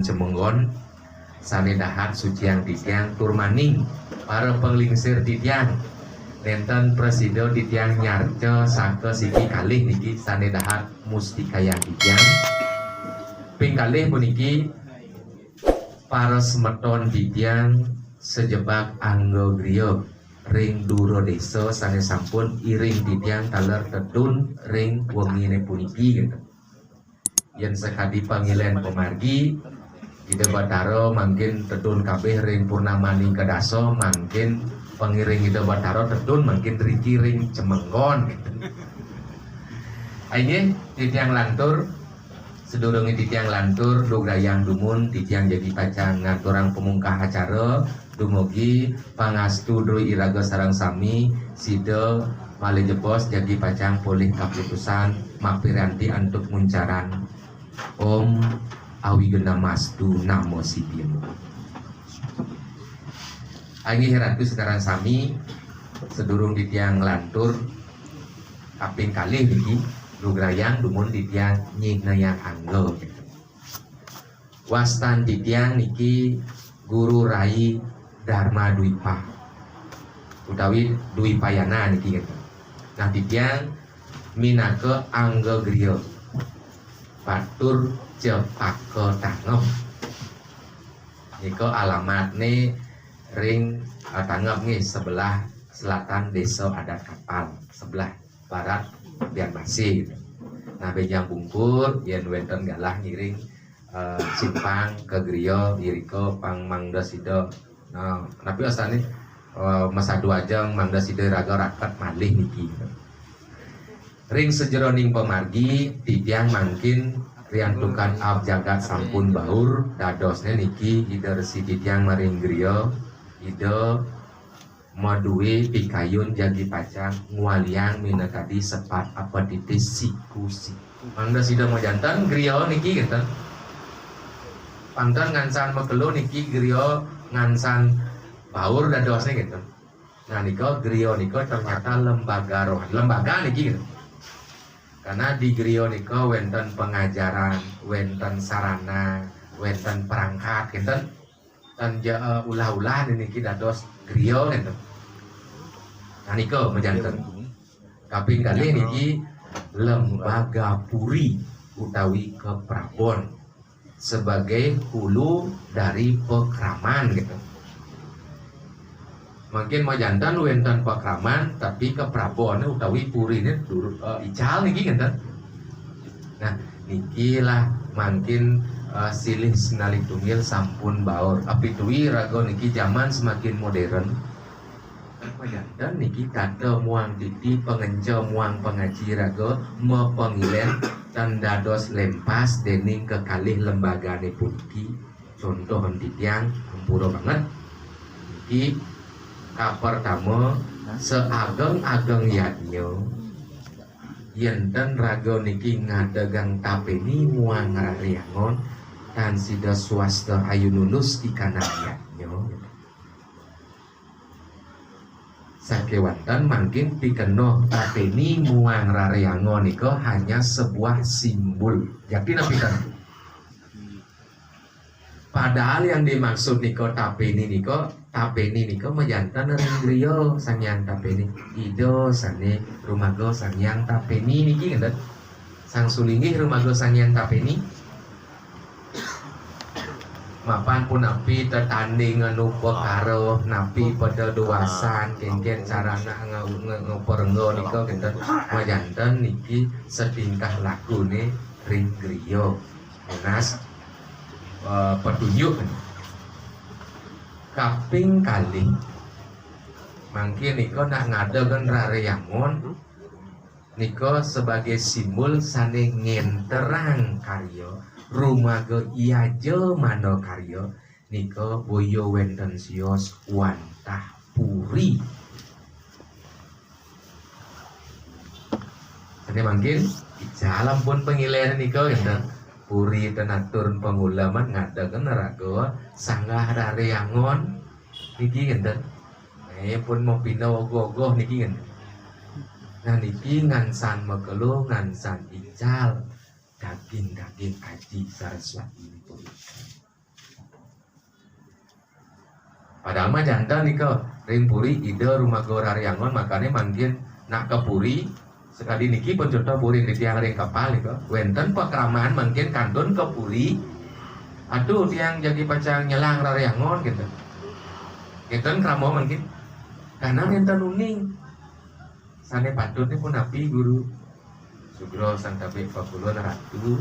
Cemenggon sanedahan suciang titiang turmaning para penglingsir titiang nenten presiden titiang nyarce sake siki kalih niki sanedahan mustikayang titiang ping kalih puniki para semeton titiang sejebak anggo griya ring duro desa sanes sampun iring titiang taler tedun ring wengine puniki gitu. Yen sekadi pangilen pemargi ide Bataro mangkin tedun kabeh ring purnamani kedaso mangkin pengiring ide Bataro tedun mangkin riki ring Cemenggon gitu. Aine titiang lantur sedurunge titiang lantur dugayang dumun titiang jadi pacang ngaturang pemungkah acara dumugi pangastu Dwi Iraga sareng sami sida malih jebos jadi pacang pulih kaputusan mapiranti antuk muncaran Om Awigena Mastu Namo Sidin. Anggi heratu sekarang sami sedurung titiang lantur kaping kalih niki lugrayang dumun titiang nyinayang anggo gitu. Wastan titiang niki Guru Rai Dharma Dwipa utawi Dwipayana niki gitu. Nah titiang minake anggo griya batur Cepaka Tangep niko alamatne ring Tangep nih sebelah selatan desa adat Kapal sebelah barat Banjarmasin gitu. Nah bejang bungkur yen wenten galah ngiring simpang ke griya iriko pang mangda sida. Nah tapi asane masa dua jam mangda sida raga rakat malih niki gitu. Ring sejeroning pemargi titiang mangkin riantukan ab jagat sampun baur dadosnya niki ide resi titiang maring griya ide maduwe pikayun jagi pacang ngualiang minakadi sepat apa titis siku mangda sida mau jantan griya niki gitu pantan ngansan mekelo niki griya ngansan baur dadosnya gitu. Nah niko griya niko ternyata lembaga rohani lembaga niki gitu. Karena di griya niko wenten pengajaran, wenten sarana, wenten perangkat, gitu. Dan ulah-ulah niki dados griya gitu. Nah niko mejanten. Kaping kali niki lembaga puri utawi keprabon sebagai hulu dari pekraman gitu. Mungkin mau jantan wenten pakraman tapi ke prabon utawi puri ini ical niki kan. Nah niki lah mungkin silih senalik tungil sampun baur api tuwi rago niki zaman semakin modern mau jantan niki kata muang titi pengenco muang pengaji rago mau pengilen dan dados lempas dening kekalih lembaga puniki contoh titiang ampura banget niki pertama seageng-ageng yadnyo yenten raga niki ngadegang tapeni muang rariangon dan sida swasta ayu lulus ikanan yadnyo sakewanten mangkin pikenoh tapeni muang rariangon niko hanya sebuah simbol jadi napikan padahal yang dimaksud niko tapeni niko mejantan ring griya sangyang tapeni ido sane rumaga sangyang tapeni niki ngendet sang sulingih rumaga sangyang tapeni mapan pun napi tetanding nganupa karo napi pada duasan kengken carana ngoperenggo niko ngendet mejantan niki setingkah lakune ring griya menas petunjuk kaping kali mangkin niko nak ngadegan rareyangon niko sebagai simbol sane ngenterang karya rumaga iyaje mano karya niko boyo wenten sios wantah puri ini mangkin jalan pun pengileran niko gitu puri tenatur pengulaman ngadakan raga sanggah rareyangon niki ngenten pun mau pindah ogoh-ogoh niki ngenten. Nah niki ngansan mekelo ngansan ical daging-daging aji Saraswati pun Padahal mah jantan nih ke ring puri ide rumah gorariangon makanya mangkin nak ke puri sekali niki pun contoh puri di tiang ring kapal nih ke wenten pekramaan mangkin kantun ke puri aduh tiang jadi pacang nyelang rariangon gitu enten kramo mangkin karena enten uning sane patut pun api guru Sugro Santabe Fakulun Ratu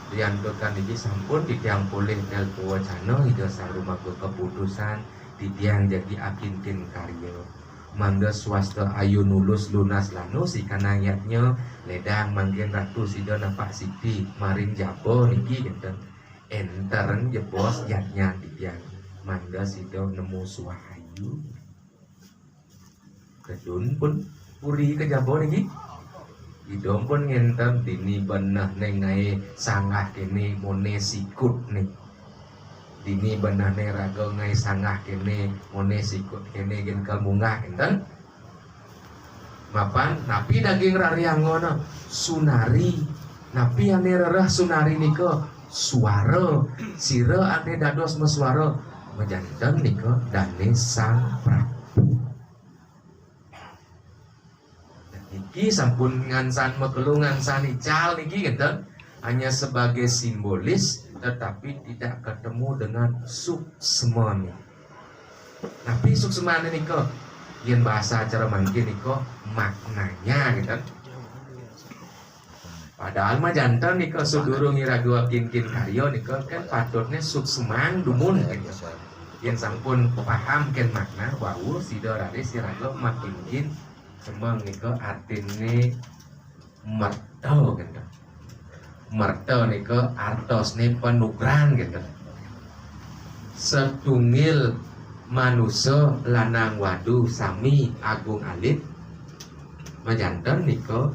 dianturkan ini sampun di tiang boleh del wacana ide sang rumah keputusan di tiang jadi akintin karyo mangga swasta ayu nulus lunas lanus ikan ayatnya ledang manggil ratu sida napak siti maring jabo niki enten enteren jebos yatnya di tiang mangga sida nemu suahayu kedun pun puri ke jabo niki idom pun ngenten dini benah nengai sangah kene mone sikut nih dini benah ne raga ngai sangah kene mone sikut kene gen kalmungah enten mapan napi daging rariangono sunari napi ane rerah sunari niko suara sira ane dados meswara mejanten niko dane sang prabu niki sampun ngansan mekelu ngansan ical niki gitu hanya sebagai simbolis tetapi tidak ketemu dengan suksmane. Tapi suksmane niko yen bahasa cara mangkin niko maknanya gitu. Padahal mah jantan niko sudurung irago kin karyo niko kan patutnya suksman dumun gitu. Yen sampun paham ken makna wau sidorare sirago makin semang niko artine merto gitu. Merto niko artosne penugran gitu. Setungil manusia lanang wadu sami agung alit majanten niko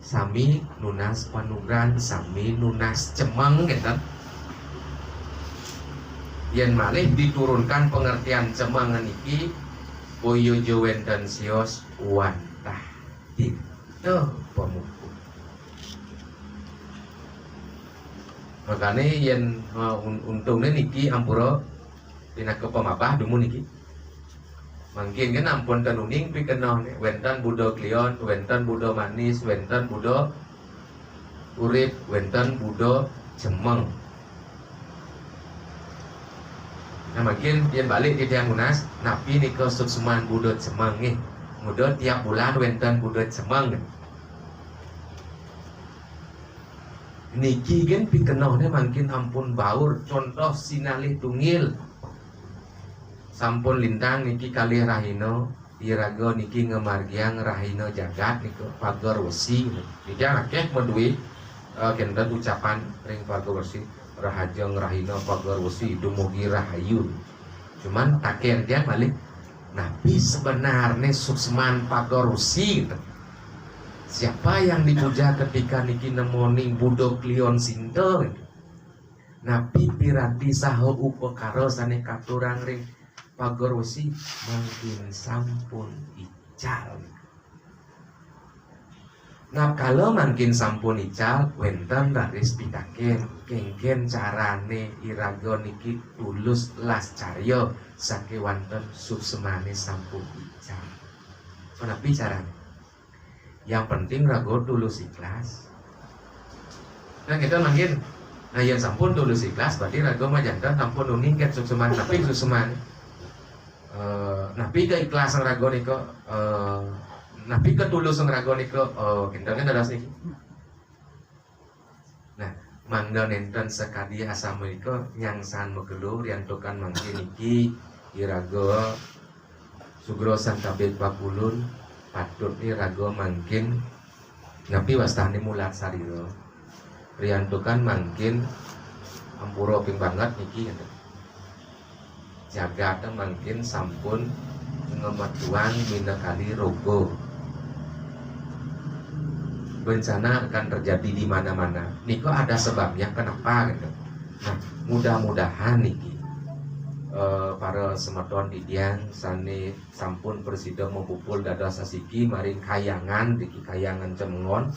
sami nunas penugran sami nunas cemeng gitu. Yen malih diturunkan pengertian cemeng niki boyo jowenten sios wantah itu pemuku makanya yang untungnya niki ampura tina ke pemabah dumu niki mungkin kan ampun tenuning pi kenal wenten budo klion wenten budo manis wenten budo urip wenten budo cemeng. Nah makin dia balik di tiang munas napi niko suksuman budut semang nih mudah tiap bulan wenten budut semang niki kan pikenahnya makin ampun baur contoh sinalih tungil sampun lintang niki kali rahino irago niki ngemargiang rahino jagat niko pagar wesi dia akeh medui kenten ucapan ring pagar wesi rahajeng rahina pagar wesi dumugi rahayu cuman taken dia balik nabi sebenarnya suksman pagar wesi gitu. Siapa yang dipuja ketika niki nemoni budok lion sinto gitu. Nabi piranti saho upekaro sane katurang ring pagar wesi mungkin sampun ical. Nah kalau makin sampun ical wenten raris pitaken kengken carane irago niki tulus las caryo sake wonten suksemane sampun ical. Kenapa carane? Yang penting rago tulus ikhlas. Nah kita makin nah yang sampun tulus ikhlas berarti rago mah jantan sampun ningket sukseman tapi sukseman napi keikhlasan rago niko napi ketulus rago niko kita kan dadas niki. Nah mangga nenten sekadi asam niko nyangsan megelu riantokan mangke niki irago sugro santabet pakulun patut ni rago mangkin napi wastani mulat sariro riantokan mangkin ampura ping banget niki jagatan mangkin sampun ngematuan minakali rogo bencana akan terjadi di mana-mana. Niko ada sebabnya kenapa gitu. Nah, mudah-mudahan niki para semeton didiang sane sampun presida mempupul dada sasiki maring kayangan niki kayangan cemengon.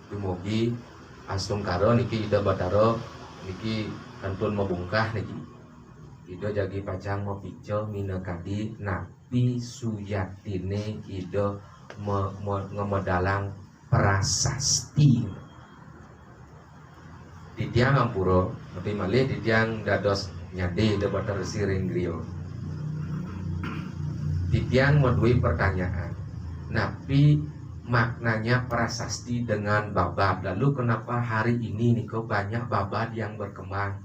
Dumugi astung karo niki ida bataro niki kantun membungkah niki. Ido jagi pacang mau pico minekadi napi suyatine ido ngemedalang prasasti. Ditiang ampuro, tapi malih ditiang dados nyade de batar siring griyo. Ditiang medui pertanyaan, napi maknanya prasasti dengan babad. Lalu kenapa hari ini niko banyak babad yang berkembang?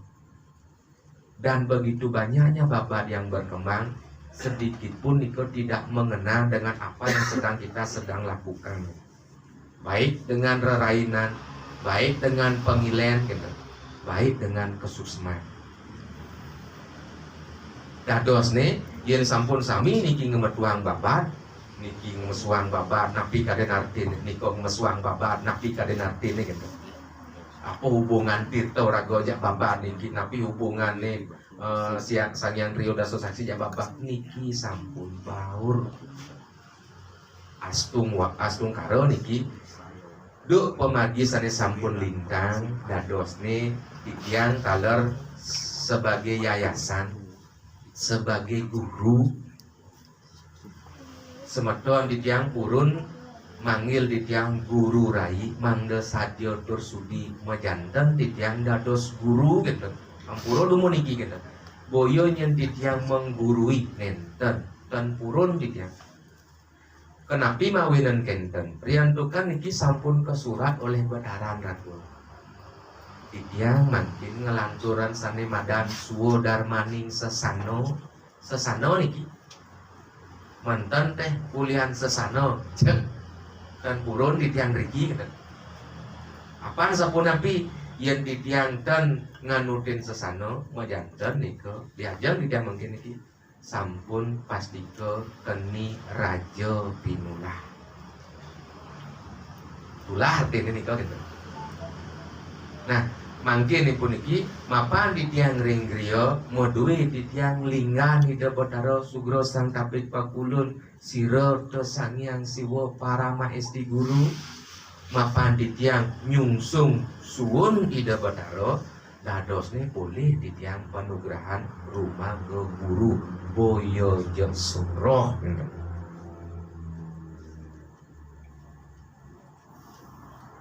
Dan begitu banyaknya babad yang berkembang, sedikit pun niko tidak mengenal dengan apa yang kita sedang lakukan. Baik dengan rerainan, baik dengan pengilen, gitu, baik dengan kesusman. Dados nih, yen sampun sami niki ngemetuang babad, niki ngemesuang babad, napi kaden artin, niko ngemesuang babad, napi kaden artin, gitu. Apa hubungan Tirto Rago jak babad niki, napi hubungan nih Sang Hyang Rio Daso Saksi jak babad niki sampun baur. Astung karo niki duk pemagi sane sampun lintang dados nih titiang taler sebagai yayasan, sebagai guru. Semeton ditiang purun manggil ditiang guru rai mangde sadyo tur sudi majanten ditiang dados guru gitu. Ampuro dumu niki gitu. Boyo nyen ditiang menggurui nenten dan purun ditiang. Kenapi mawinan kenten priantukan niki sampun kesurat oleh Badaran Ratu. Ditiang makin ngelanturan sane madan suwo darmaning sesano niki. Mantan teh kuliah sesano cek dan purun ditiang riki gitu. Apaan sapun napi yen ditiang dan nganutin sesano majanten niko diajang ditiang mungkin niki sampun pastike keni raja pinulah. Tulah artinya niko gitu. Nah, mangkin ipun iki mapan ditiang ring griya modue ditiang linggan ida Batara Sugro Sang Tapik Pakulun sira te Sang Hyang Siwa Parama Esti Guru mapan ditiang nyungsung suwun ida Batara dadosne boleh ditiang panugrahan rumah guru boyo jeung sumroh.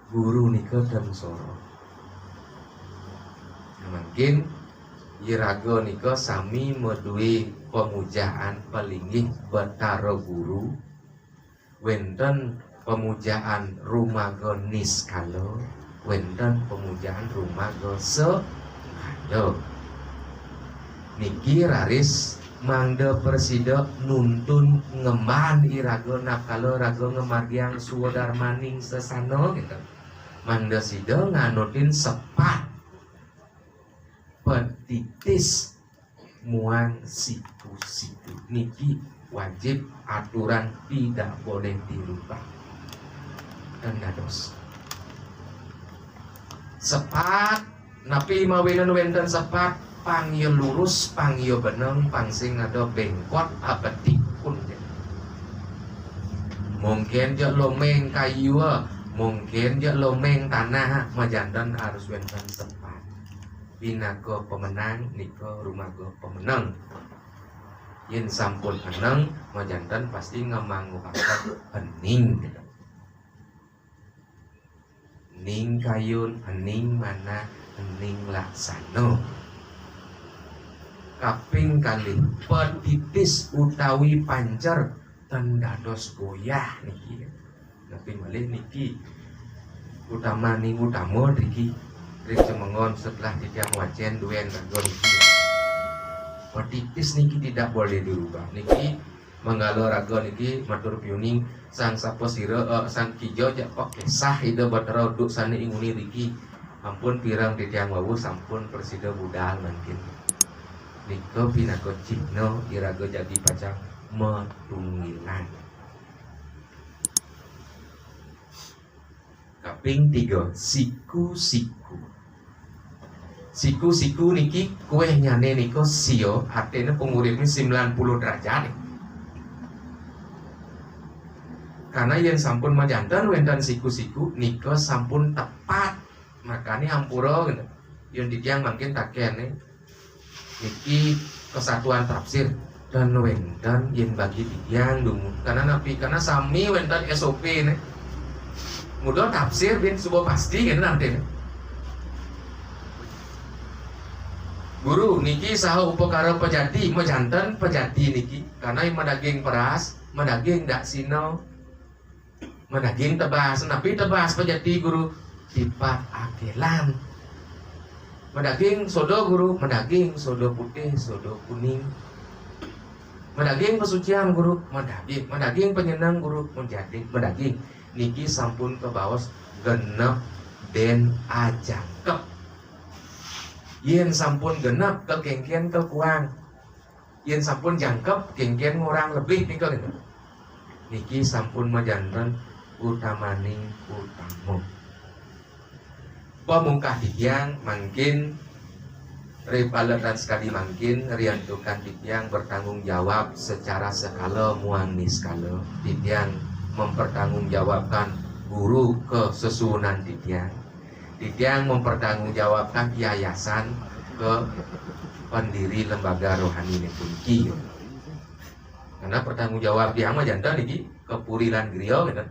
Guru nika dan soro mungkin Yiraga nika sami medui pemujaan palinggih Batara Guru wenten pemujaan rumaga niskala wenten pemujaan rumaga sekala. Niki raris mangda persida nuntun ngeman iraga nakala raga ngemargiang suwadarmaning sesana gitu. Mangda sida nganutin sepat petitis muang siku-siku niki wajib aturan tidak boleh dirubah dan dados sepat napi mawinan wenten sepat pangyo lurus pangyo beneng pangsing ada bengkot abetik pun mungkin je lomeng kayu mungkin je lomeng tanah majandan harus wenten sepat. Binako pemenang niko rumago pemenang yen sampun eneng majantan pasti ngemanguakan hening gitu. Hening kayun hening mana hening laksana kaping kali petitis utawi pancer dan dados goyah niki tapi malih niki utama ning utama niki Rik cemengon setelah ditiang wacen duen ragon petitis niki tidak boleh dirubah niki menggalo ragon niki matur piuning sang sapa sira sang kijo jak kok kesah ida Batara duk sane inguni riki ampun pirang ditiang wawu sampun persida budal mungkin niko pinako cipno irago jadi pacang metunggilan. Kaping 3 siku-siku niki kue nyane niko sio artinya penguripnya 90 derajat karena yang sampun majantan wentan siku-siku niko sampun tepat makanya ampura gitu yang ditiang makin taken niki kesatuan tafsir dan wenten yen bagi tiyang dumun karena napi karena sami wenten SOP ne mudah tafsir bin subuh pasti kan nanti guru niki saha upakara pejati mejanten pejati niki karena yang daging peras daging dak sino daging tebas napi tebas pejati guru sifat akelan daging sodo guru daging sodo putih sodo kuning daging pesucian guru daging penyenang guru menjadi daging niki sampun ke bawas genep den ajangkep yen sampun genep ke kengkian ke kuang yen sampun jangkep kengkian ngurang lebih niki sampun majanten utamaning utama pemungkah tiyang mangkin repaletan sekali mangkin riantukan tiyang bertanggung jawab secara skala muang niskala tiyang mempertanggungjawabkan guru kesesunan tiyang mempertanggungjawabkan yayasan ke pendiri lembaga rohani nepunki karena pertanggungjawab tiyang mah jantan iki ke Puri lan Griya gitu.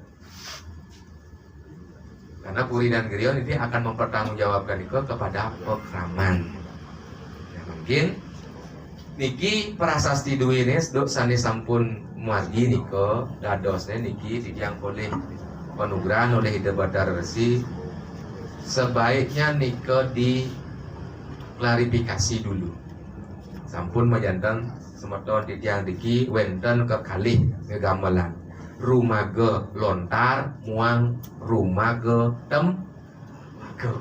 Karena Puri dan Griya ini akan mempertanggungjawabkan itu kepada pekraman. Ya, mungkin niki prasasti duwines dok sane sampun muargi niko dadosne niki tiyang oleh penugrahan oleh Ida Bathara Resi sebaiknya niko diklarifikasi dulu. Sampun majanten semeton tiyang niki wenten kekalih ngegamelan rumaga lontar muang rumaga temaga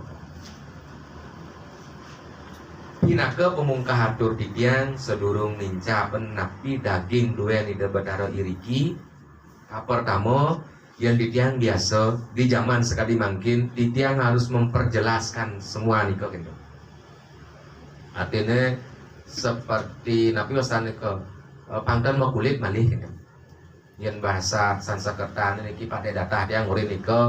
pinaka pemungkah atur tiyang sedurung nincapen napi daging duen Ida Bathara iriki pertama yang tiyang biasa di zaman sekali mungkin tiyang harus memperjelaskan semua niko gitu artinya seperti napi wasane ke panten mau kulit malih gitu yang bahasa Sanskerta niki pada data dia ngurin ke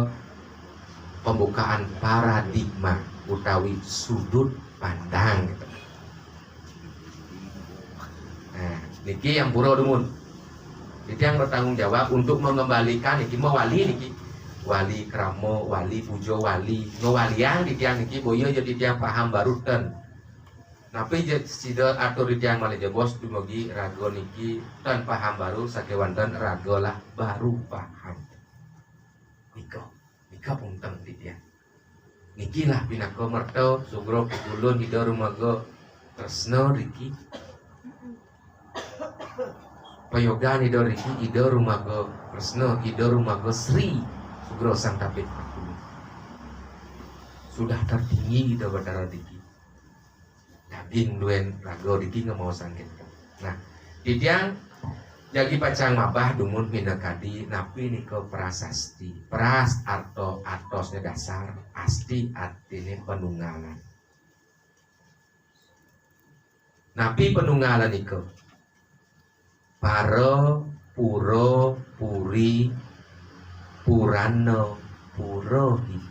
pembukaan paradigma utawi sudut pandang gitu. Nah, niki yang pura dumun itu yang bertanggung jawab untuk mengembalikan niki mau wali niki wali kramo wali pujo wali ngewalian di tiang niki boyo jadi tiang paham barutan tapi sida atur di tiang malih bos dumugi rago niki tan paham baru sakewanten rago lah baru paham niko punten di tiang niki lah pinako merto sugro kulun ida rumaga tresno riki payogan ida riki ida rumaga tresno ida rumaga sri sugro sang tapit sudah tertinggi Ida Bathara Diki daging duen rago diki nggak mau sangkin. Nah, titiang jagi pacang mabah dumun minekadi napi niko prasasti. Pras arto artosnya dasar, asti artine penunggalan. Napi penunggalan niko. Paro, puro, puri, purano, purohito.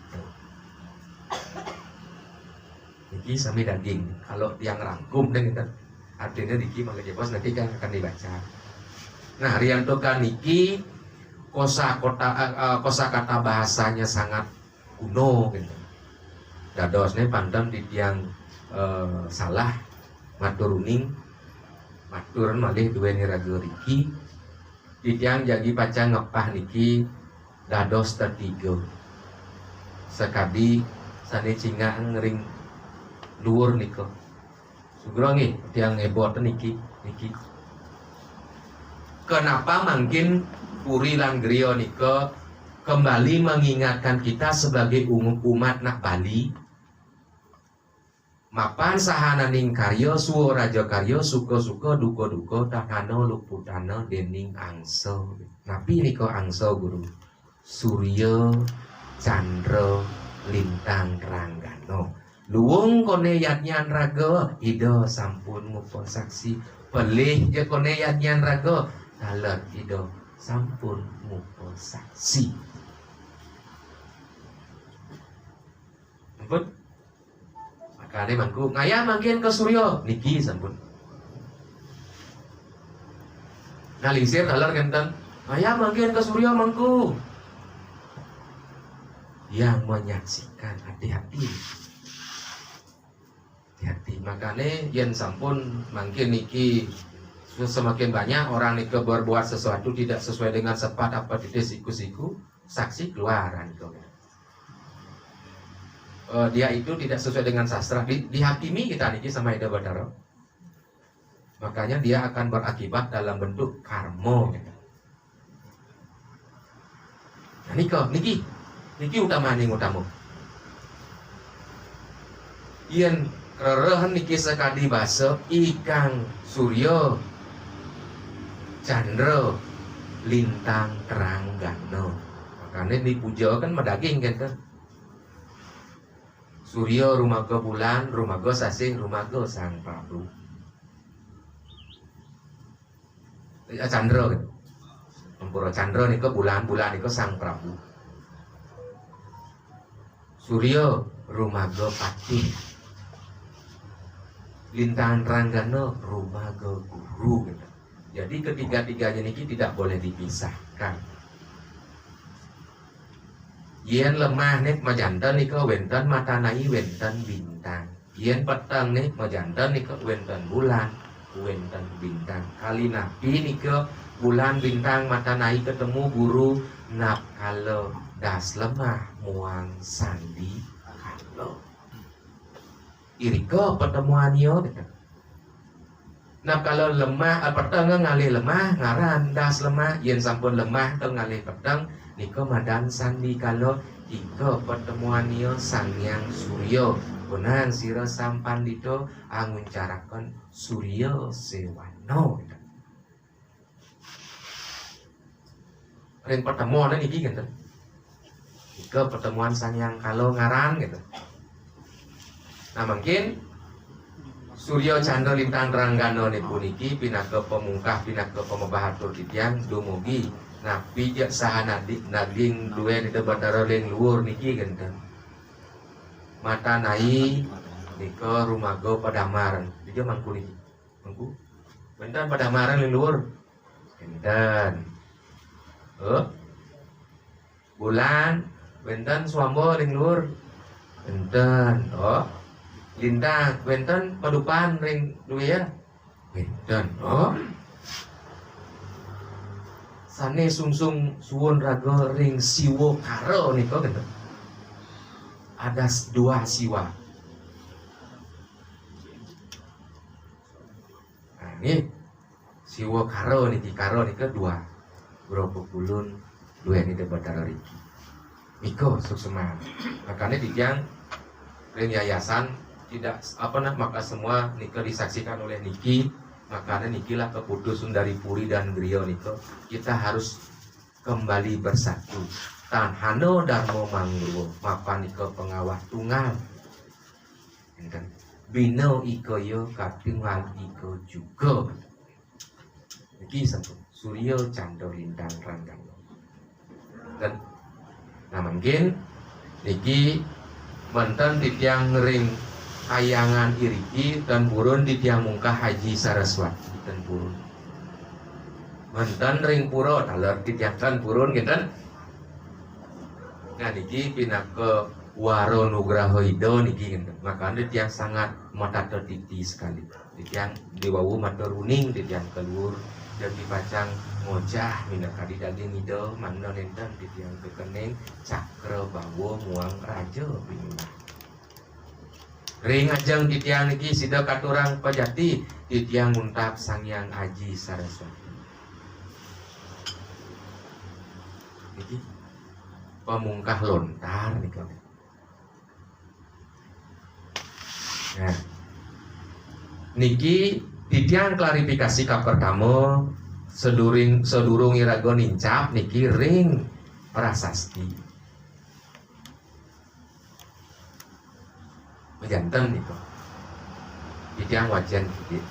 Niki sami daging. Kalau yang rangkum dan kita artinya niki mangga bos nanti kan akan dibaca. Nah, rianto kan niki kosakata bahasanya sangat kuno gitu. Dadosnya pandang di tiang salah maturuning maturan malih duweni raga riki di tiang jagi paca ngepah niki dados tertiga sekadi sane cingah ngering luur niko sugrongi tiang ebot niki kenapa mungkin Puri lan Griya niko kembali mengingatkan kita sebagai umat nak Bali mapan sahananing karya suwo raja karya suka-suka duka-duka takana luputana dening angsa napi niko angsa guru Surya Candra Lintang Ranggana luwung kone yatnyan raga ida sampun ngupa saksi pelih je kone yatnyan raga taler ida sampun ngupa saksi ampun makane mangku ngaya mangkin ke Surya niki sampun ngalisir halar kenten ayah mangkin ke surya mangku. Yang menyaksikan hati-hati. Hati-hati. Makanya yen sampun mangkin niki semakin banyak orang niki berbuat sesuatu tidak sesuai dengan sepat apa tidak siku-siku, saksi keluaran itu. Dia itu tidak sesuai dengan sastra, dihakimi kita niki sama Ida Batara. Makanya dia akan berakibat dalam bentuk karma. Nah niki utama ning utama. Yen rerehen niki sekadi basa ikang surya candra lintang terang gano. Makanya dipuja kan medaging kan. Surya rumaga bulan, rumaga sasih, rumaga Sang Prabu. Candra kan. Tempura candra nika bulan nika Sang Prabu. Surya rumaga pati. Lintang ranggana rumaga guru gitu. Jadi ketiga-tiganya niki tidak boleh dipisahkan. Yen lemah nih majantan nika wenten matanai wenten bintang. Yen petang nih majantan nika wenten bulan, wenten bintang. Kali nabi nika bulan bintang matanai ketemu guru nap kalau das lemah muang sandi kalau. Irika pertemuannya gitu. Nap kalau lemah petang ngalih lemah ngaran das lemah yen sampun lemah teng ngalih petang nika madan sandi kalau ika pertemuannya Sangyang Surya punan sira sampan dito anguncaraken Surya Sewano. Ring pertemuan niki gitu. Ika pertemuan Sangyang kalau ngaran gitu. Nah mungkin Surya Candra Lintang Ranggana niku niki pinaka pemungkah pinaka pemabahatur titiang dumugi napi jak sahana naging duwe di Batara ling luhur niki genten. Mata nai nika rumaga Padamaran. Dia mangku niki. Mangku. Benten Padamaran ling luhur. Benten. Bulan benten Swamba ling luhur. Benten. Lintang benten Padupan ring duwe ya. Benten. Sane sungsung suwun raga ring siwa karo nika gitu. Ada dua siwa. Nah ini siwa karo nika dua. Berapa bulun dua ini Batara riki. Miko suksema. Makanya dijang ring yayasan tidak maka semua nika disaksikan oleh niki. Makanya nikilah keputusan dari Puri dan Griya nika kita harus kembali bersatu. Tanhano Darmo Mangruwo mapan ika pengawah tunggal. Bino ika yo katingal ika juga. Niki satu Surya Candra Lintang Ranggana. Dan nah mungkin niki menten titiang ring kayangan iriki dan purun di tiang mungkah Haji Saraswati dan purun mantan ring puro taler di tiang dan purun gitu. Nah niki pinaka Waro Nugraha Ida niki gitu. Makanya tiang sangat mata tertiti sekali. Di tiang diwawu mata runing di tiang keluar dan dipacang ngojah minaka di daging ida mana nenten di tiang kekening cakra bawa muang raja pindah. Ring ajeng titiang niki sida katurang pajati titiang muntap Sangyang Haji Saraswati. Niki pemungkah lontar nika. Nah, niki titiang klarifikasi ka pertama sedurung iraga nincap niki ring prasasti. Jantan itu titiang wajan gitu.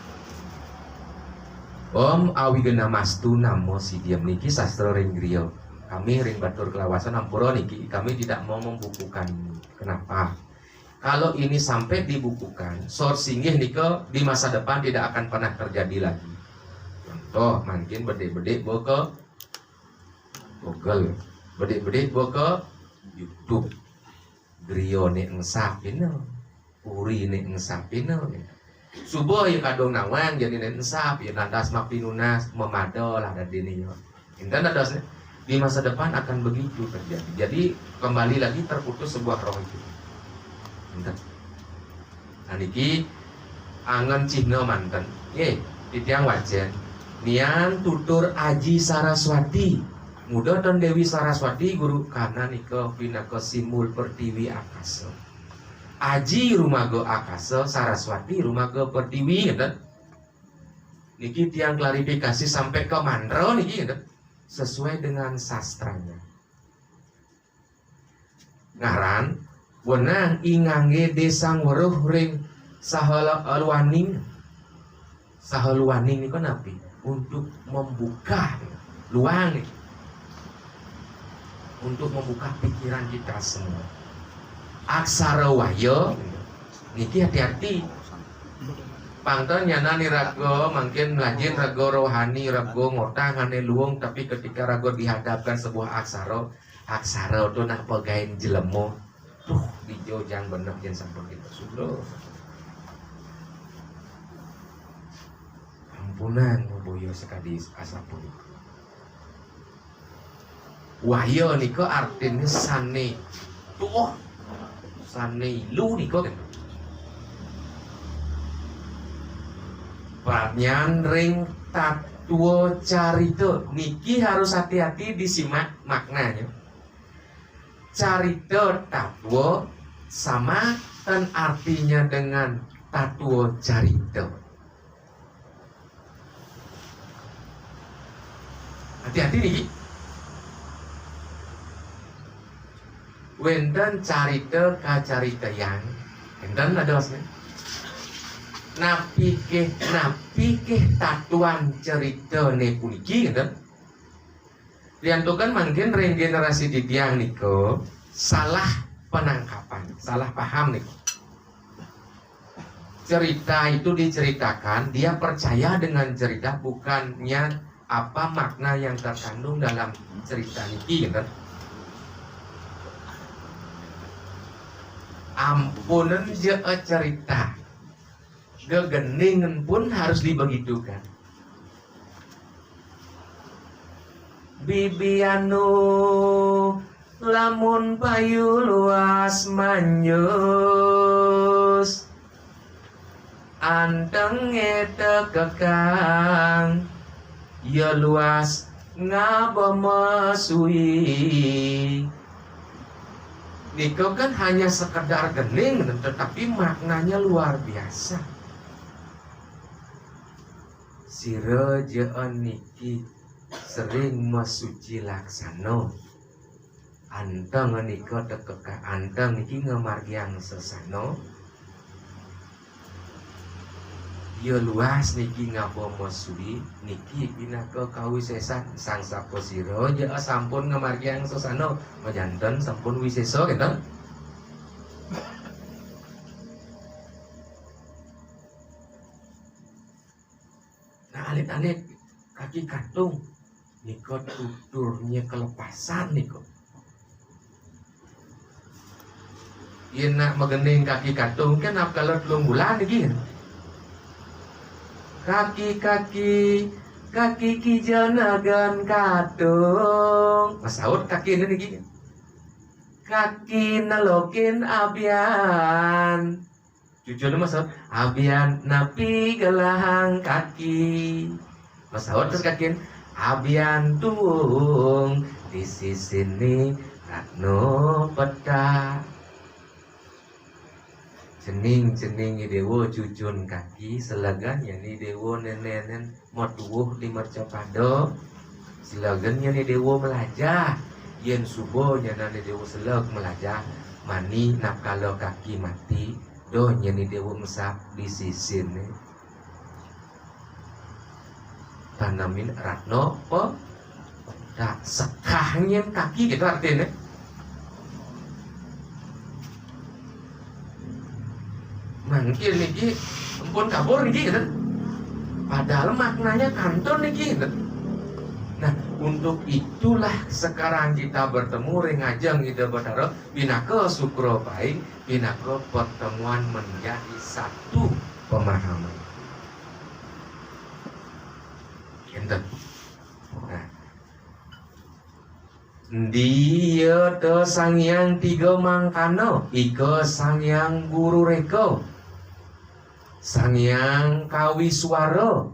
Om awigena mastu namo sidiam niki sastra ring griya. Kami ring batur kelawasan ampura niki kami tidak mau membukukan ini. Kenapa? Kalau ini sampai dibukukan, sourcingnya nika di masa depan tidak akan pernah terjadi lagi. Toh mungkin bede-bede bawa ke Google, bede-bede bawa ke YouTube. Griyo nek ngesapin, puri nek ngesapin. Subuh ya kadang nawang jadi nek ngesap ya lantas mapinunas memado lah dari ini. Intan ada di masa depan akan begitu terjadi. Jadi kembali lagi terputus sebuah roh itu. Intan. Nah niki angen cihna manten. Titiang wajan. Nian tutur Aji Saraswati. Muda dan Dewi Saraswati guru karena nika pinaka simbol pertiwi akasa. Aji rumaga akasa, Saraswati rumaga pertiwi gitu. Niki tiang klarifikasi sampai ke mandro niki gitu. Sesuai dengan sastranya. Ngaran wenang ingange desang weruh ring sahaluaning. Sahaluaning niku napi untuk membuka luang nih. Untuk membuka pikiran kita semua. Aksara wahya niki hati-hati. Pangton nyanani rago mungkin lajin rago rohani rago ngotang ane luung, tapi ketika rago dihadapkan sebuah aksara itu nak pegain jelemo tuh dijo jang bener jen sampun kita sudah ampunan boyo sekali asapun. Wahya niko artinya sane tuh sane lu niko kan Pranyan ring tatuo carito niki harus hati-hati disimak maknanya. Carito tatuo sama dan artinya dengan tatuo carito. Hati-hati niki. Wenten carito ka carita yang enten ada wasnya. Napi ke tatuan cerita ne puniki gitu. Diantukan mungkin regenerasi di tiang niko salah penangkapan, salah paham niko. Cerita itu diceritakan, dia percaya dengan cerita bukannya apa makna yang terkandung dalam cerita niki gitu. Ampunen je cerita. Gegeningan pun harus dibegitukan. Bibianu lamun payu luas manjus anteng eta kekang ya luas ngabamesui. Niko kan hanya sekedar gening tetapi maknanya luar biasa. Sira jeon niki sering masuci laksana. Anteng nika tekeka anteng niki ngamargiang sesana. Ya luas niki ngapa masuci niki pinaka kawisesan sang sapa sira je sampun ngamargiang sesana majanten sampun wisesa gitu. Alit-alit kaki katung niko tuturnya kelepasan niko. Iya nak megening kaki katung kan apa kalau telung bulan lagi kaki kijanagan katung masaud kaki ini lagi kaki nalokin abian. Jujur masaud abian napi gelahang kaki. Masaud terus kakin abian tuung di sisi ni ratno peta. Cening dewo cucun kaki selagan yani dewo nenen motuh di mercapado. Selagan yani dewo melajah. Yen subuh yani dewo selag melajah mani nak kalau kaki mati. Doh nyeni dewa mesap di sisin tanamin ratno po tak sekahnya kaki gitu artinya. Mungkin niki ampun kabur niki gitu. Padahal maknanya kantun niki. Nah, untuk itulah sekarang kita bertemu ringajeng ide betara pinaka sukro baik, pinaka pertemuan menjadi satu pemahaman. Enten. Nah, dia te sangyang tiga mangkano, ika sangyang guru reko, sangyang kawiswara,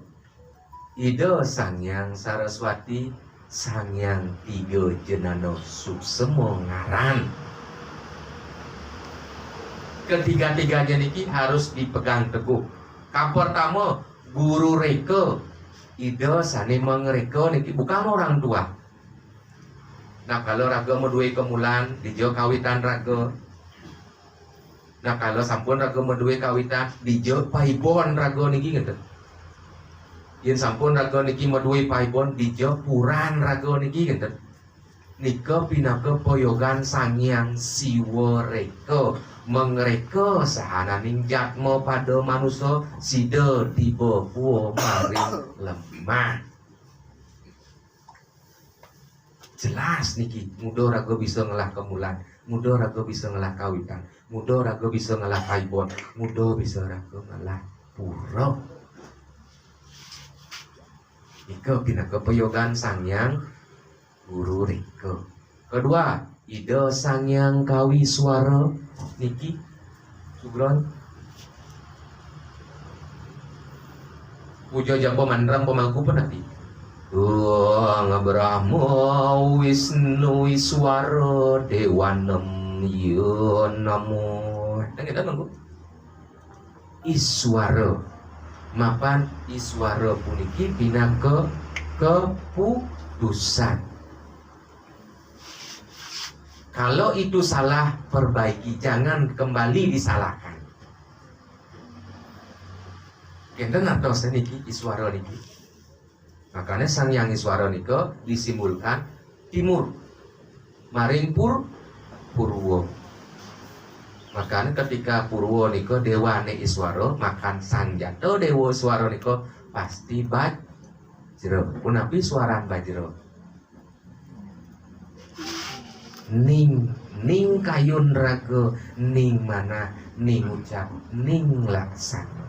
ida sangyang saraswati, sangyang tiga jenano suksema ngaran. Ketiga-tiganya niki harus dipegang teguh. Pertama guru reka, ida sani mengreka niki bukan orang tua. Nah kalau raga medue kemulan dijo kawitan raga. Nah kalau sampun raga medue kawitan dijo paibon raga niki ngeten. Yen sampun raga niki medue paibon dijo puran raga niki ngeten. Nika pinaka poyogan sangyang siwa reka mengreka sahananing jatma pada manusia sida tiba puo maring lemah. Jelas niki mudah raga bisa ngelah kemulan, mudah raga bisa ngelah kawitan, mudah raga bisa ngelah paibon, mudah bisa raga ngelah pura. Ika pinaka poyogan sangyang guru reka. Kedua, ida sangyang kawiswara niki sugron puja jampo mandram pemangku penati. Brahma Wisnu Iswara Dewanem ya namo. Dan kita nunggu Iswara. Mapan Iswara puniki pinaka keputusan. Kalau itu salah, perbaiki, jangan kembali disalahkan. Kenten atau seniki Iswara niki. Makanya sangyang Iswara nika disimbolkan timur, maring purwo. Makanya ketika purwo nika dewane Iswara, makan sang jatuh dewa Iswara nika pasti bajra. Punapi suaran bajra. Ning kayun raga, ning mana, ning ucap, ning laksana.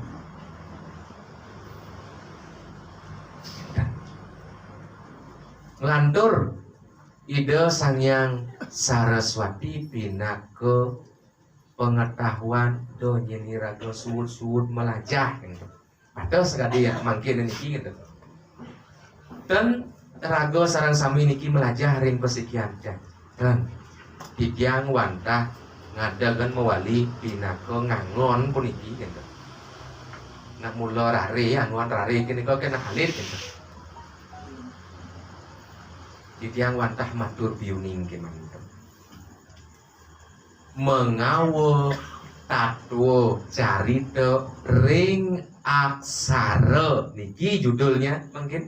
Lantur ida sangyang saraswati pinaka pengetahuan do nyeni raga suwud melajah gitu. Padahal sekali ya mangkin niki gitu. Dan raga sarang sami niki melajah ring pesikian dan titiang wantah ngadagan mewali pinaka ngangon puniki gitu. Nak mula rare angon rare kini kok kena halir gitu. Titiang wantah matur biuning kemanten. Mengawo tatwo carita ring aksara niki judulnya mungkin.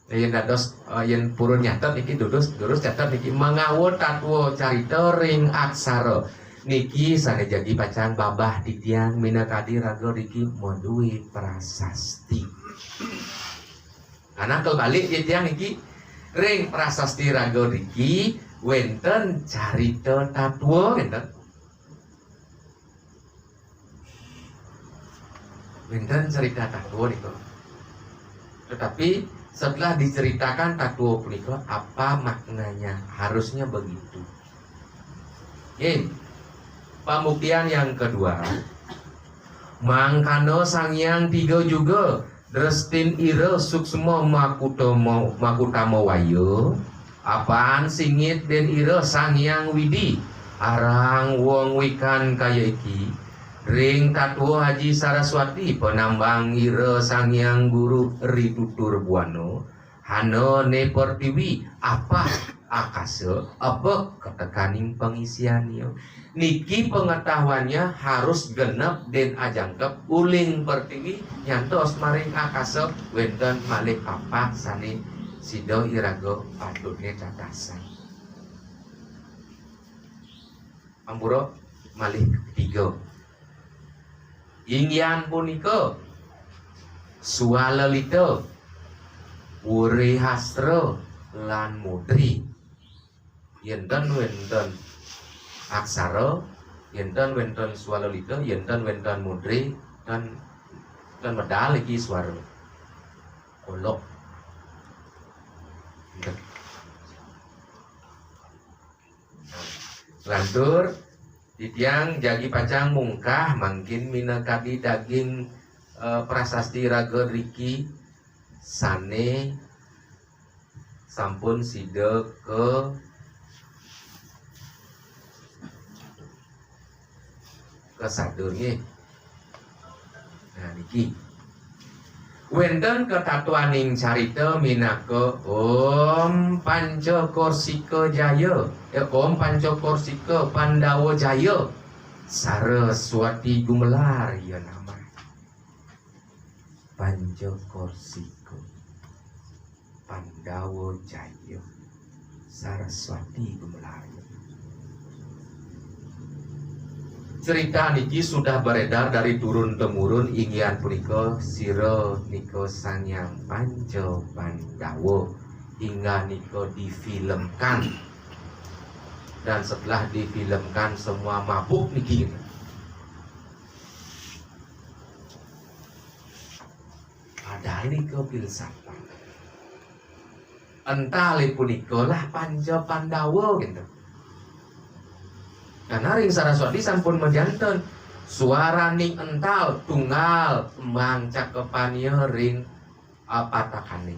Yen dados yen purun nyatet niki durus catet niki mengawo tatwo carita ring aksara niki sane jadi bacaan babah titiang minakadi raga niki modui prasasti. Karena kebalik titiang niki ring prasasti raga niki wenten carita tatwo ngenten. Wenten cerita tatwo niku. Tetapi setelah diceritakan tatwo punika apa maknanya, harusnya begitu. Pembuktian yang kedua, mangkano sangyang tiga juga drestin ira suksma makutama wayo apaan singit den ira sangyang widi arang wong wikan kaya iki ring tatwo Haji Saraswati penambang ira sangyang guru ritutur buano hano ne pertiwi apa akase apa ketekaning pengisiannya niki pengetahuannya harus genep den ajangkep uling pertiwi nyantos maring akase wenten malih apa sane sido iraga patutne catasan ampura malih ketiga ingyan punika Sualalita, Wuri Hastra lan Mudri. Yenten wenten aksara, yenten wenten sualalita, yenten wenten mudri dan medal iki suara. Kolok. Lantur titiang jagi pacang mungkah mangkin minakati daging prasasti raga riki sane sampun sida ke sadur nggih. Nah niki wenten ketatuaning carita minaka Om Pancakorsika Jaya, Om Pancakorsika Pandawa Jaya Saraswati Gumelar ya nama Pancakorsika Pandawa Jaya Saraswati Gumelar. Cerita niki sudah beredar dari turun temurun inggian punika sira nika Sangyang Panca Pandawa hingga nika difilmkan, dan setelah difilmkan semua mabuk niki. Padahal nika filsafat. Entah punika lah Panca Pandawa gitu. Karena ring Saraswati sampun menjanten suaraning ental tunggal embang cakepannya ring patakaning.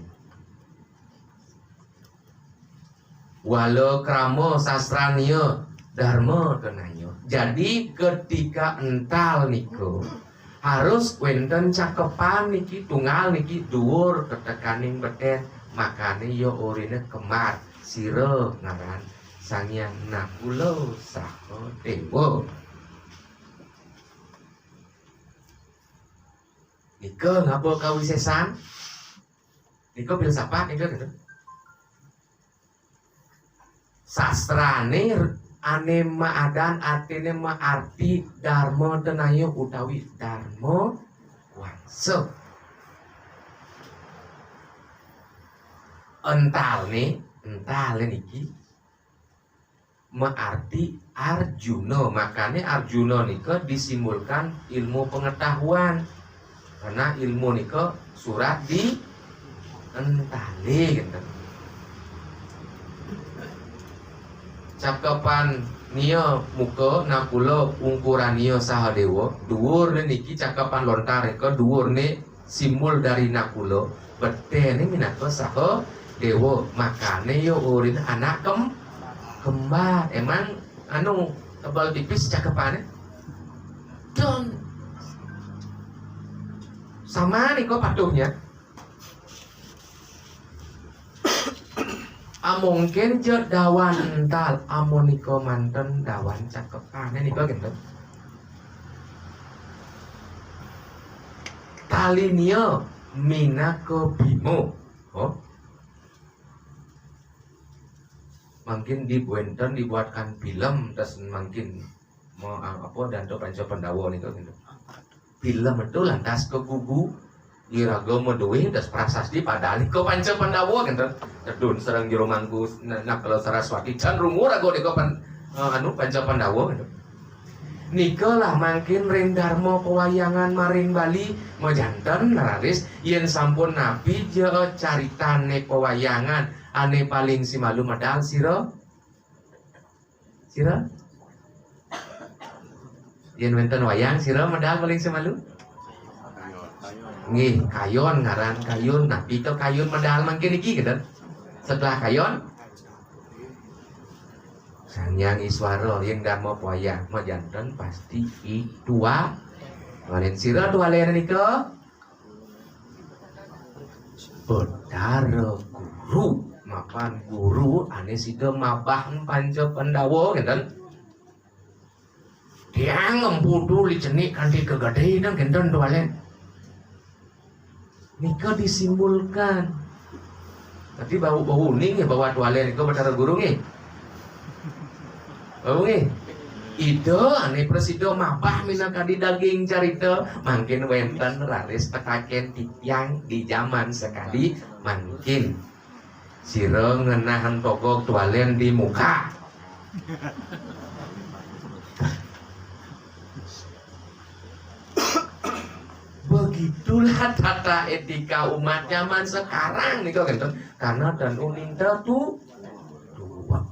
Walau kramo sastranya dharma tenanya. Jadi ketika ental niko harus wenten cakepan niki tunggal niki dhuwur ketekaning beten, makane yo orine kemar sira ngaran Sangyang Nakula Saha Dewa. Nika ngapa kawisesan? Nika filsafat nika gitu. Sastrane ane maadan artine arti dharma tenayo utawi dharma wangsa. Entale niki arti Arjuna, makanya Arjuna nika disimbolkan ilmu pengetahuan, karena ilmu nika surat di entale gitu. Cakapan nia muka nakula ungkurania saha dewa dhuwur niki cakapan lontar nika dhuwur ne simbol dari nakula betene minangka saha dewa, makane yo urin anak kembar. Emang anu tebal tipis cakepannya don sama nih kok patuhnya. Mungkin je dawan ental amoniko manten dawan cakepannya nih kok gitu. Talinio minako bimo. Oh, mungkin dibuatkan film, terus mungkin mau apa dan Panca Pandawa nih gitu. Film itu lantas ke gugu iraga meduwe terus prasasti padahal ke Panca Pandawa gitu. Tedun serang jero mangku nakala Saraswati can rungu rago deko Panca Pandawa gitu. Nika lah mungkin ring dharma pewayangan maring Bali majanten nararis yen sampun nabi je caritane pewayangan ane paling si malu medal sira yen wenten wayang sira medal paling si malu nggih kayon ngaran kayon. Nah pito kayon medal mangkin iki gitu. Setelah kayon Sangyang Iswara yang dharma wayang majanten pasti itua walen sira dua layan nika Bedara Guru. Mapan guru ane sida mabah Panca Pandawa ngenten. Dia ngempudu licenik kanthi kegadean ngenten doalen. Nika disimbolkan. Tapi bau-bau uning ya bawa doalen nika Bedara Guru nggih. Bau nggih. ide ane presido mabah minangka di daging carita mangkin wenten raris tekaken tiang di zaman sekali mangkin sira ngenahan togok tualen di muka. Begitulah tata etika umat zaman sekarang nih kok gitu. Karena dan uning tuh dua.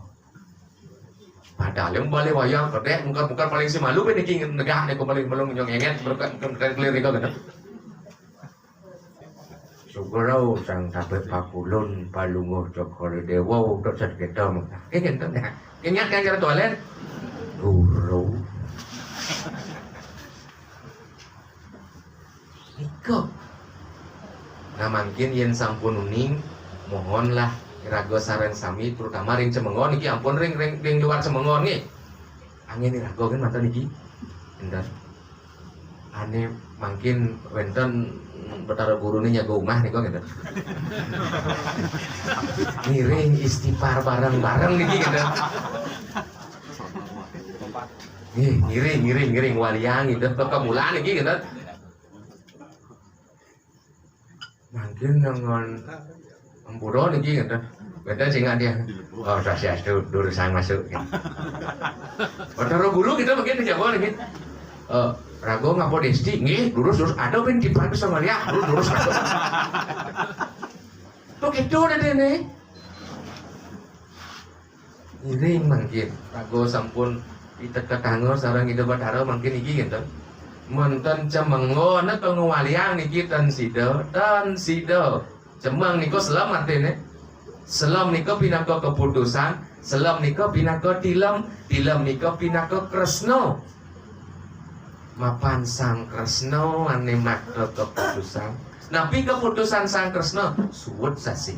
Padahal yang boleh wayang kedek bukan paling si malu ben iki negah nek paling belum nyongenget berkat clear nih kok gitu. Sugro sang tapet pakulun palunguh cokor dewa untuk set kita mah. Gitu nah. Ingat kan cara toilet? Guru. Iko. Nah mungkin yen sampun uning mohonlah rago sareng sami terutama ring Cemengon iki ampun ring luar Cemengon nih. Angin rago kan mata niki. Entar. Ane mungkin wenten Betara Guru ini nyago umah nih kok gitu. Ngiring istighfar bareng-bareng niki gitu. Ngiring waliang gitu kemulan niki gitu. Mungkin dengan empuro niki gitu. Betul sih nggak dia. Oh saya dulu sang masuk. Gitu. Betara Guru kita mungkin Jawa nih. Rago ngapo desti nggih lurus ada ben di Pak sama ya lurus tuh gitu deh nih iring mungkin rago sampun diteketanggo sareng ide Bathara mungkin iki gitu menten Cemengon atau ngwaliang niki tan sida cemeng niku selam artine selam niku pinaka keputusan selam niku pinaka tilem niku pinaka Kresna mapan Sang Kresna ane makna keputusan. Napi keputusan Sang Kresna suwut sasi.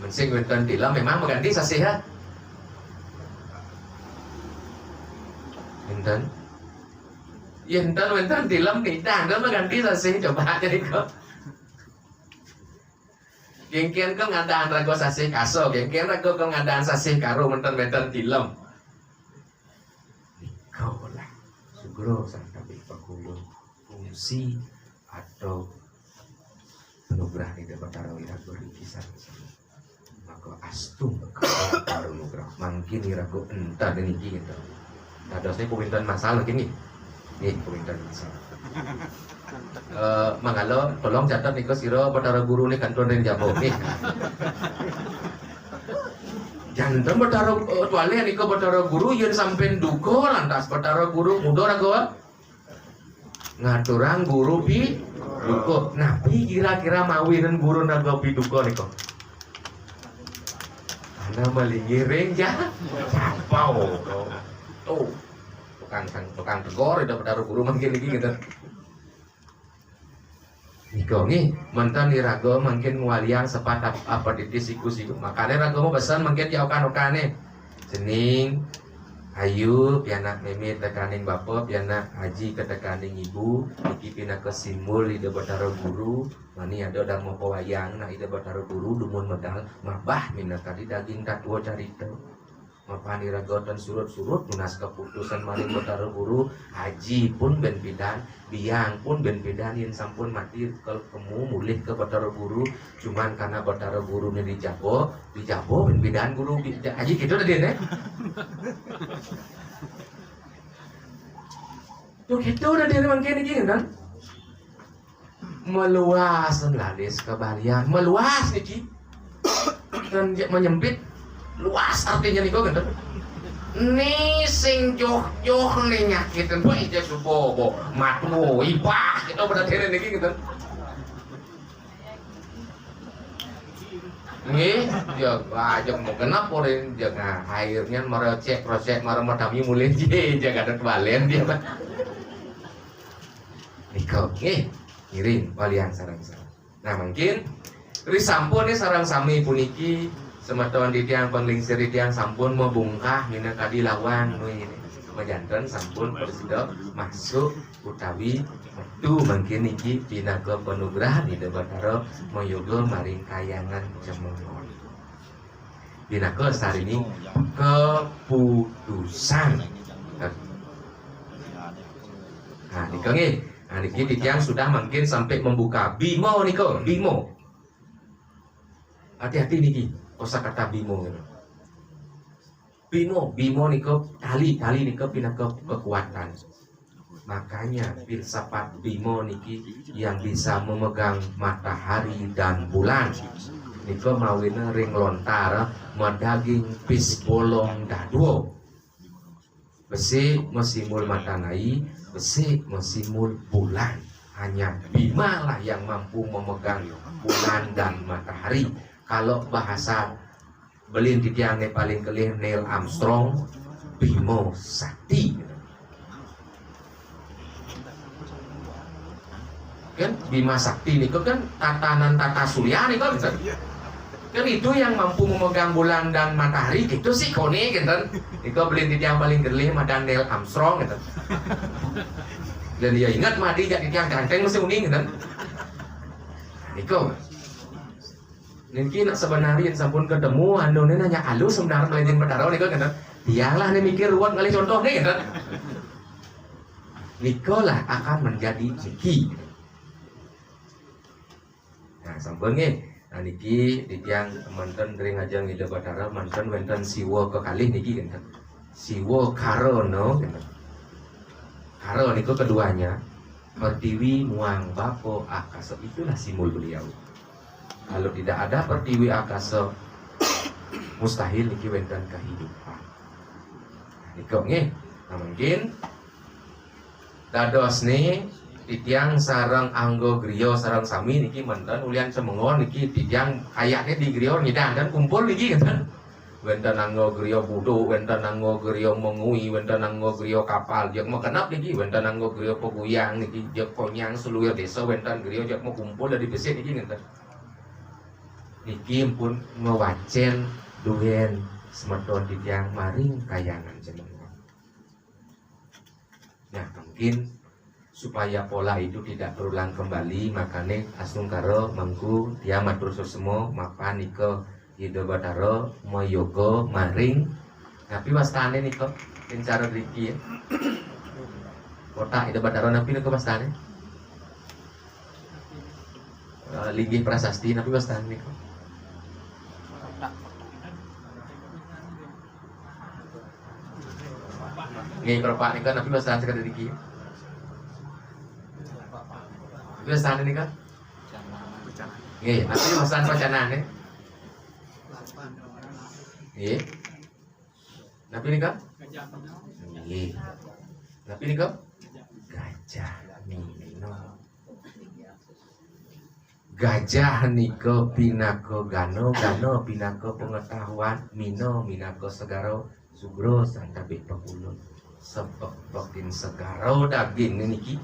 Mensing wonten tila memang mengganti sasi ha. Enten. Enten wonten tila nidang dan mengganti sasi coba jadi kok. Gengkian ke ngadaan rago sasi kaso, gengkian rago ke ngadaan sasi karo wonten tilem. Kaulah sugro sang tapi pakulun fungsi atau penugrah di Bathara Wirago kisah maka astung karo nugrah mangkin irago entah dan iki gitu. Dadosnya kumintan masalah gini nih kumintan masalah. Mangalo tolong catat niko sira Bathara Guru nih kanton ring Jabo nih. Jantan Bathara tuale niko Bathara Guru yen sampean duka lantas Bathara Guru mudo rago ngaturang guru pi duka. Nah, pi kira-kira mawiren guru naga pi duka niko. Ana malingiring ja capau. Tuh. Tukang tegor itu Bathara Guru mungkin iki gitu. Niko nih mantan irago mungkin ngwaliang sepat apa siku makanya rago mau pesan mungkin jaukan-okane jening ayu pianak meme tekaning bapak pianak haji ketekaning ibu iki pina kesimbol ide Bathara Guru mani ada udah mau pewayang nah ide Bathara Guru dumun medal mabah minat tadi daging katua carita mapani ragotan surut-surut tunas keputusan maring Bathara Guru haji pun ben pidan biang pun ben pidan yen sampun mati ketemu mulih ke Bathara Guru cuman karena Bathara Guru ini dijabo ben pidan guru haji gitu tadi nih tuh gitu udah dia mangkin iki kan meluas lalis kebalian meluas niki dan menyempit luas artinya nih kok gitu nih sing joh nih nyakitin boy aja subobo matmu ipah itu berarti ini gitu nih ya aja mau kenapa porin jaga airnya merecek proses marah madami mulai jaga ada kebalen dia pak nih kok ngiring walian sarang-sarang nah mungkin risampun nih sarang sami puniki semeton di tiang penglingsir di tiang sampun mau bungkah mina kadi lawan ini majanten sampun persida masuk utawi metu mungkin iki pinaga penugrah di Bathara Mayoga maring kayangan Cemengon pinaka sarini keputusan. Nah, niko nggih. Nah, niki titiang sudah mungkin sampai membuka Bimo niko, Bimo. Hati-hati niki kosakata Bimo. Bimo niko tali niko pinaka kekuatan. Makanya filsafat Bimo niki yang bisa memegang matahari dan bulan. Niko mawina ring lontar madaging pis bolong daduo. Besi mesimul matanai, besi mesimul bulan. Hanya Bima lah yang mampu memegang bulan dan matahari. Kalau bahasa belin titiang paling kelih Neil Armstrong, Bimo Sakti. Kan Bima Sakti niku kan tatanan tata surya niku kan. Kan itu yang mampu memegang bulan dan matahari gitu sih kone gitu. Itu belin titiang paling kelih madan Neil Armstrong gitu. Dan dia ingat mati jadi titiang ganteng mesti uning gitu. Niku niki nak sebenarnya sampun ketemu anu nanya halus sebenarnya melenceng Bathara niku kan. Dialah nih mikir ruwet kali contoh nih kan. Nikolah akan menjadi niki. Nah sampun nggih. Nah niki titiang manten ring ajang ide Bathara manten wonten siwa kekalih niki kan. Siwa Karono kan. Karo niku keduanya Pertiwi Muang Bako Akasa, itulah simbol beliau. Kalau tidak ada Pertiwi Akasa, mustahil niki wonten kehidupan. Niko nggih, nah mungkin dados nih titiang sareng anggo griya sareng sami niki menten ulian semengon niki titiang kayaknya di griya ngidan dan kumpul niki kan. Wonten anggo griya budo, wonten anggo griya mengui, wonten anggo griya kapal, jek mau kenap niki, wonten anggo griya peguyang niki, jek konyang seluruh desa, wonten griya jek mau kumpul dari besit niki ngenten. Niki pun ngewacen duhen semeton titiang maring kayangan semengon. Nah mungkin supaya pola itu tidak berulang kembali, makanya asung karo mangku dia matur sesemo mapan niko ide Bathara mayoga maring tapi wastane niko cara riki ya. Kota ide Bathara napi niko wastane linggih prasasti napi wastane niko nggih keropak niko napi wastane sekali riki. Wastane niko nggih napi wastane pacanane. Iya. Napi nika? Iya. Napi nika? Gajah mino. Gajah nika pinaka gano pinaka pengetahuan, mino minaka segaro sugro santabe pepulun. Sebab segaro daging niki.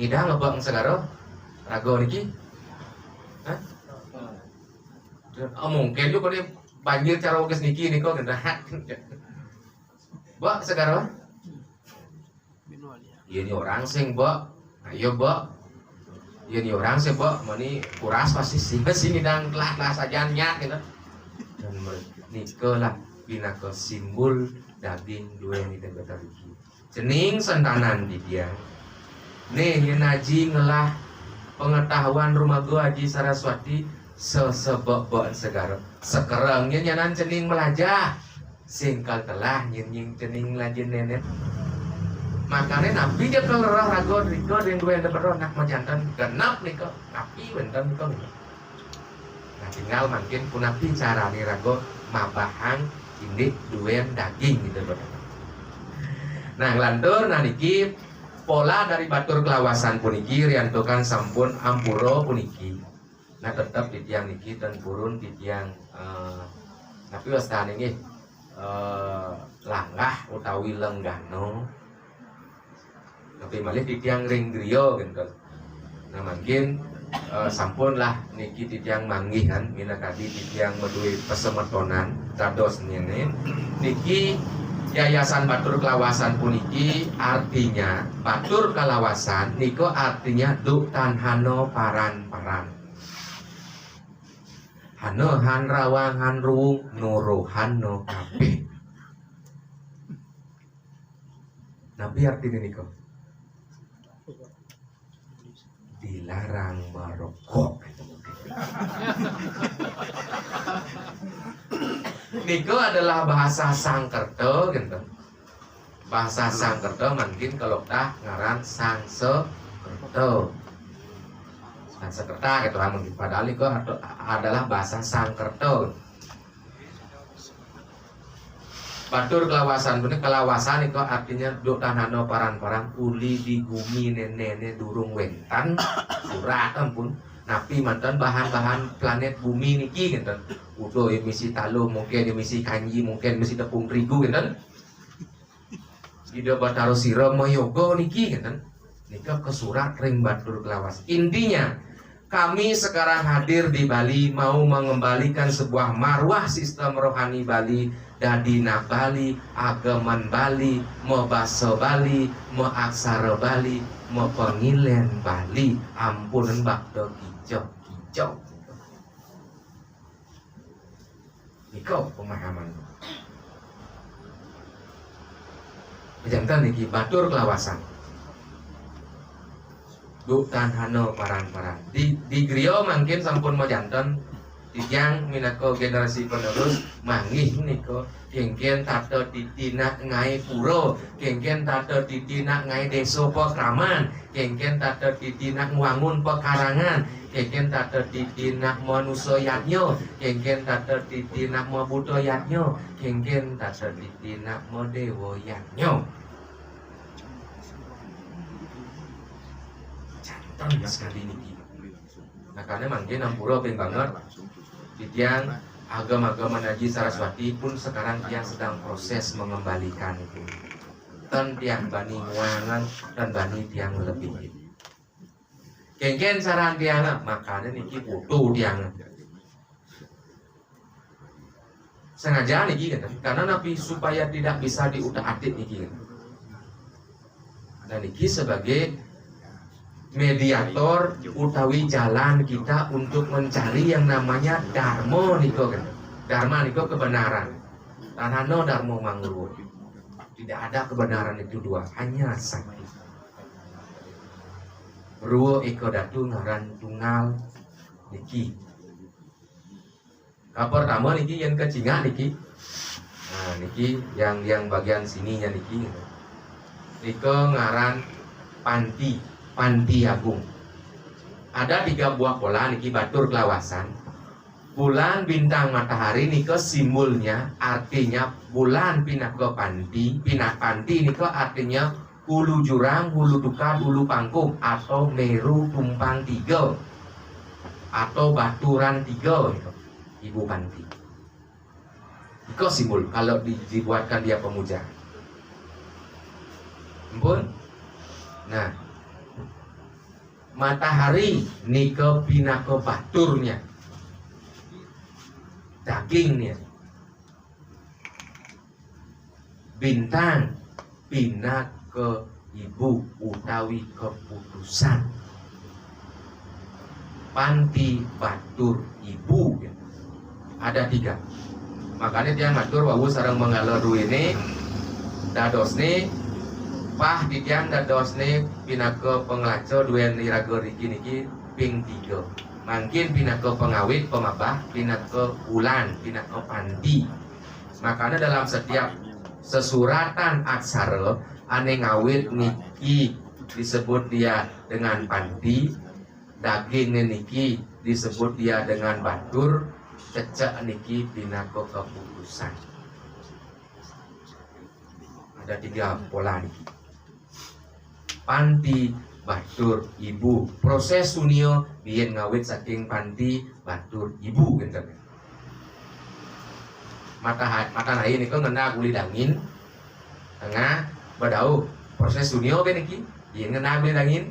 Ida lobang segaro rago niki. Hah? Oh, mungkin juga dia banjir cara ukis niki niko gendahat. Mbak sekarang iya nih orang sing mbak, ayo mbak, iya nih orang sing mbak, mani kuras pasti sini dan kelas saja nyak gitu. Dan niko lah binaka simbol daging dua ini dan betariki. Cening sentanan di dia. Nih naji ngelah pengetahuan rumah gua Haji Saraswati sesebok-bok segara. Sekerangnya nyanan cening melajah singkal telah nying cening lajin nenek. Makanya nabi dia kelerah rago riko yang dua yang berdoa nak majantan genap niko nabi bentar niko. Nah tinggal makin punapi cara nih rago mabahan ini dua daging gitu berdoa. Nah lantur naniki pola dari batur kelawasan puniki riantokan sampun ampuro puniki. Nah tetap di tiang niki dan purun di tiang tapi wastane nggih langgah utawi lenggano tapi malih di tiang ring griya gitu. Nah mungkin sampun lah niki di tiang manggih kan minakadi di tiang meduwe pesemetonan dados ngene niki Yayasan Batur Kelawasan puniki artinya Batur Kelawasan niko artinya duk tanhano paran-paran. Hano han rawang han ruwung nuruhano kabeh. Nabi artinya niko dilarang merokok. Niko adalah bahasa Sangkerto gitu. Bahasa Sangkerto mungkin kalau dah ngaran Sangsekerto. Sangsekerta gitu mungkin padahal itu adalah bahasa Sangkerto. Batur kelawasan, bener kelawasan itu artinya duk tanano paran-paran uli di bumi nene durung wentan surat ampun napi mantan bahan-bahan planet bumi niki gitu. Udah emisi talu mungkin emisi kanji mungkin emisi tepung terigu gitu. Ida bataro sira moyogo niki gitu. Nika ke surat ring batur kelawas. Intinya kami sekarang hadir di Bali mau mengembalikan sebuah marwah sistem rohani Bali, dadina Bali, agaman Bali, mo baso Bali, mo aksara Bali, mo pengilen Bali, ampunan bakdo hijau. Niko pemahaman. Jantan niki batur kelawasan. Bukan hano paran-paran di griyo mungkin sampun mau jantan yang minako generasi penerus manggih niko kengken tato titina ngai puro kengken tato titina ngai deso pokraman kengken tato titina ngwangun pekarangan kengken tato titina manuso yatnyo kengken tato titina mo buto yatnyo kengken tato titina mo dewo yatnyo. Sekali ini. Nah karena mungkin Ampuro pengen banget Didiang agama-agama Naji Saraswati pun sekarang dia sedang proses mengembalikan itu. Dan tiang bani muangan dan bani tiang lebih. Kengken saran tiang makanya niki butuh tiang. Sengaja niki kan karena Nabi supaya tidak bisa diutak-atik niki. Dan niki sebagai mediator utawi jalan kita untuk mencari yang namanya dharma niko kan. Dharma niko kebenaran. Tanano dharma mangurwo. Tidak ada kebenaran itu dua, hanya satu. Ruwo eko datu ngaran tunggal niki. Pertama niki yang kecinga niki. Nah niki yang bagian sininya niki. Niko ngaran Panti Agung. Ada 3 buah pola niki batur kelawasan. Bulan, bintang, matahari niko simbolnya artinya bulan pindah ke Panti. Pindah Panti niko artinya hulu jurang, hulu duka, hulu pangkung atau meru tumpang 3 atau baturan 3 niko. Ibu Panti. Niko simbol kalau dibuatkan dia pemuja. Ampun. Nah, matahari niko pinako baturnya, dagingnya. Bintang pindah ke ibu utawi keputusan. Panti batur ibu. Ada 3. Makanya dia ngatur wawu sarang mengalir ini dados nih pah didiang dados nih pinaka penglaco duen irago riki niki ping 3. Mungkin pinaka pengawit pemabah pinaka bulan pinaka Panti. Makanya dalam setiap sesuratan aksara ane ngawit niki disebut dia dengan Panti, daging niki disebut dia dengan batur, cecak niki pinaka keputusan. Ada 3 pola niki. Panti, batur, ibu. Proses sunio biyen ngawit saking panti, batur, ibu gitu. Mata naik niko ngena guli dangin. Tengah badau proses sunio ben iki biyen ngena guli dangin.